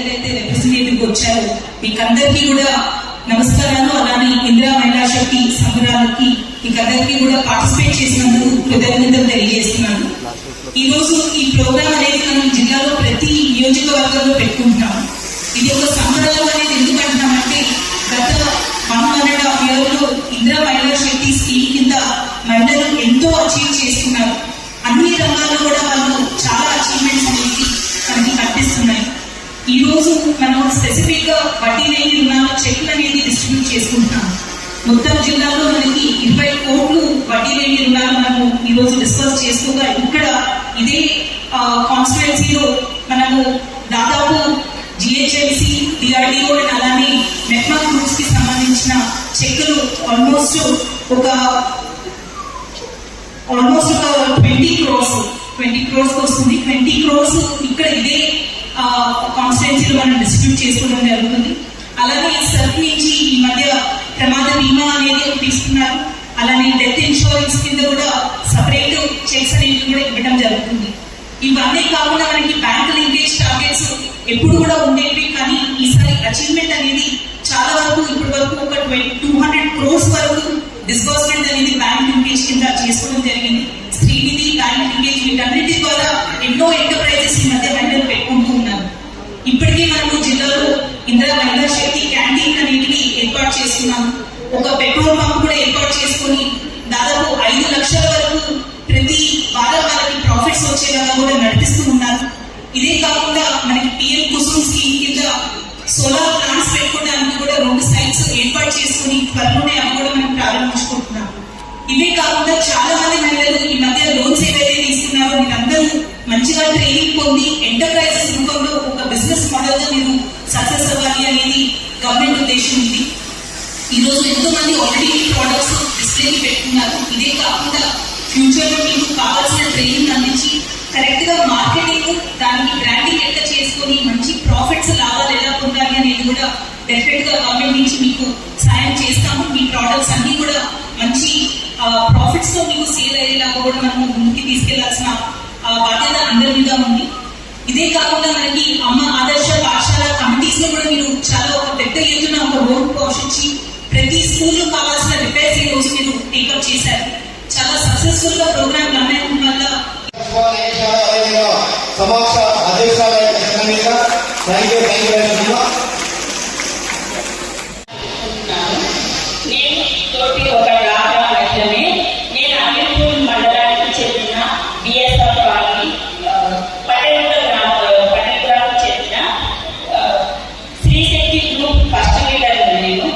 ఎవరైతే రిప్రజెంటేటివ్ వచ్చారో మీకందరికీ కూడా నమస్కారాలు. అలానే ఇందిరా మహిళా శక్తి సంబరాలకి మీకందరికీ కూడా పార్టిసిపేట్ చేసినందుకు కృతజ్ఞతలు తెలియజేస్తున్నాను. ఈ రోజు ఈ ప్రోగ్రామ్ అనేది మనం జిల్లాలో ప్రతి నియోజకవర్గంలో పెట్టుకుంటున్నాం. ఇది ఒక సంబరాలు అనేది ఎందుకంటున్నామంటే గత 1.5 years లో ఇందిరా మహిళా శక్తి స్కీమ్ కింద మహిళలు ఎంతో అచీవ్ చేసుకున్నారు. అన్ని రంగాల్లో కూడా వాళ్ళు చాలా అచీవ్మెంట్స్ అనేది మనకి కనిపిస్తున్నాయి. ఈ రోజు మనం స్పెసిఫిక్ గా వడ్డీ లేని రుణాల చెక్కులు అనేది డిస్ట్రిబ్యూట్ చేసుకుంటున్నాం. మొత్తం జిల్లాలో మనకి 20 కోట్లు వడ్డీ లేని రుణాలు మనము ఈ రోజు డిస్కస్ చేసుకోగా ఇక్కడ ఇదే కాన్స్టిట్యుయెన్సీలో మనము దాదాపు జిహెచ్ఎంసీ, డిఆర్డిఓ అండ్ అలానే మెట్మా గ్రూప్స్ కి సంబంధించిన చెక్కులు ఆల్మోస్ట్ ఒక 20 crores వస్తుంది. 20 crores ఇక్కడ ఇదే కాన్స్టిట్యుయెన్సీలో మనం డిస్ట్రిబ్యూట్ చేసుకోవడం జరుగుతుంది. అలాగే సర్క్ నుంచి ఈ మధ్య ప్రమాద బీమా అనేది తీసుకున్నారు. అలానే డెత్ ఇన్సూరెన్స్ కింద కూడా సపరేట్ చెక్స్ అనేది కూడా ఇవ్వడం జరుగుతుంది. ఇవన్నీ కాకుండా మనకి బ్యాంక్ లింకేజ్ టార్గెట్స్ ఎప్పుడు కూడా ఉండేవి, కానీ ఈసారి అచీవ్మెంట్ అనేది చాలా వరకు ఇప్పటి వరకు ఒక 200 crores వరకు డిస్బర్స్మెంట్ అనేది బ్యాంక్ లింకేజ్ కింద చేసుకోవడం జరిగింది. శ్రీనిధి, బ్యాంక్ లింకేజ్ వీటన్నిటి ద్వారా ఎన్నో ఎంటర్ప్రైజెస్ ఈ మధ్య మహిళలు పెట్టుకుంటూ ఉన్నారు. ఇప్పటికీ మనము జిల్లాలో ఇందిరా మహిళా శక్తి క్యాంటీన్ అనేటివి ఏర్పాటు చేసుకున్నాము. ఒక పెట్రోల్ పంప్ కూడా ఏర్పాటు చేసుకుని దాదాపు 5 లక్షల వరకు ప్రతి వారం వాళ్ళకి ప్రాఫిట్స్ వచ్చేలాగా కూడా నడిపిస్తూ ఉన్నారు. ఇదే కాకుండా మనకి పిఎం కుసుమ్ స్కీమ్ కింద సోలార్ ప్లాంట్స్ పెట్టుకోవడానికి కూడా 2 sites ఏర్పాటు చేసుకుని త్వరలోనే అవి కూడా మనం ప్రారంభించుకుంటున్నాం. ఇవే కాకుండా చాలా మంది మహిళలు ఈ మధ్య లోన్స్ ఏవైతే తీసుకున్నారో మీరందరూ మంచిగా ట్రైనింగ్ పొంది ఎంటర్ప్రైజెస్ రూపంలో ఒక బిజినెస్ మోడల్ గా మీరు సక్సెస్ అవ్వాలి అనేది గవర్నమెంట్ ఉద్దేశం. ఇది ఈ రోజు ఎంతో మంది ఆల్రెడీ ప్రోడక్ట్స్ డిస్ప్లేకి పెట్టుకున్నారు. ఇదే కాకుండా ఫ్యూచర్ లో మీకు కావాల్సిన ట్రైనింగ్ అందించి కరెక్ట్ గా మార్కెటింగ్, దానికి బ్రాండింగ్ ఎట్లా చేసుకొని మంచి ప్రాఫిట్స్ లాభాలు ఎలా పొందాలి అనేది కూడా డెఫినెట్ గా గవర్నమెంట్ నుంచి మీకు సాయం చేస్తాము. మీ ప్రోడక్ట్స్ అన్ని కూడా మంచి ప్రాఫిట్స్ తో మీకు సేల్ అయ్యేలాగా కూడా మనము ముందుకు తీసుకెళ్లాల్సిన బాధ్యత అందరి మీద ఉంది. ఇదే కాకుండా మనకి అమ్మ ఆదర్శ పాఠశాల కమిటీస్ లో కూడా మీరు చాలా ఒక పెద్ద ఎత్తున ఒక రోల్ పోషించి ప్రతి స్కూల్ లో కావాల్సిన రిపేర్స్ ఈ రోజు మీరు టేకప్ చేశారు. చాలా సక్సెస్ఫుల్ గా ప్రోగ్రామ్ రన్ అయ్యడం వల్ల సమక్ష అధ్యక్షురాలు శ్రీశక్తి గ్రూప్ ఫస్ట్ లీడర్. నేను